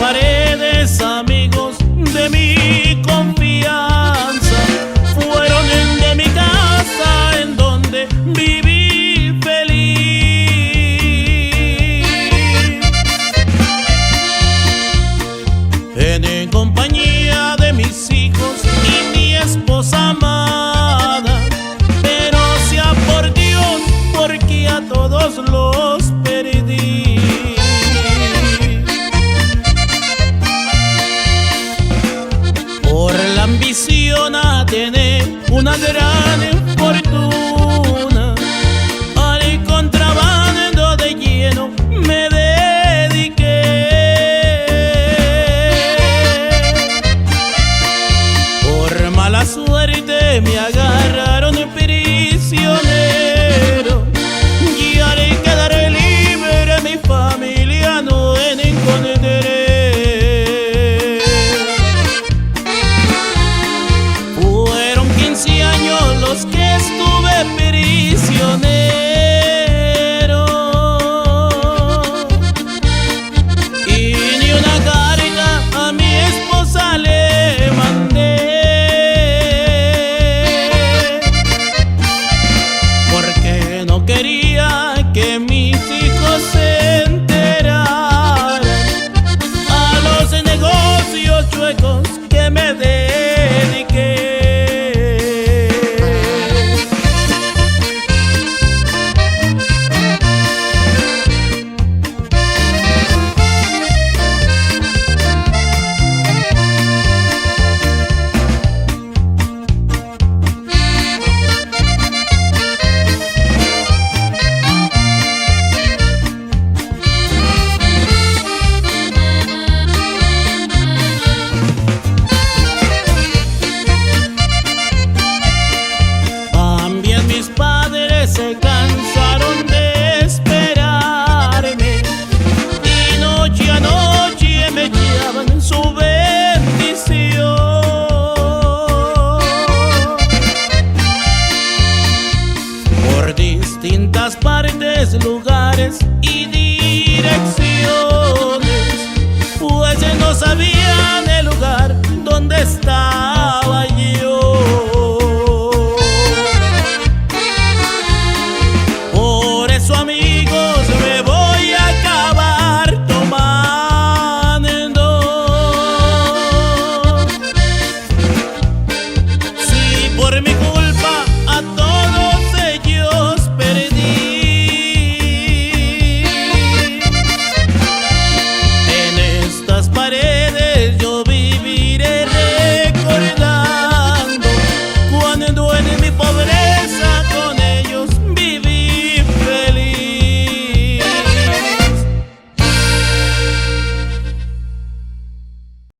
paredes, amigos de mi confianza, fueron de mi casa en donde viví feliz, en compañía de mis hijos y mi esposa amada. Pero sea por Dios, porque a todos los perdí. Por la ambición a tener una gran fortuna, al contrabando de lleno me dediqué. Por mala suerte me agarraron prisionero, y al quedar libre mi familia no encontré. Fueron 15 años los que estuve prisionero, y ni una carta a mi esposa le mandé, porque no quería que mis hijos se enteraran a los negocios chuecos que me dediqué. Mis padres se cansaron de esperarme, y noche a noche me echaban su bendición. Por distintas partes, lugares y direcciones, pues no sabían el lugar donde estaba.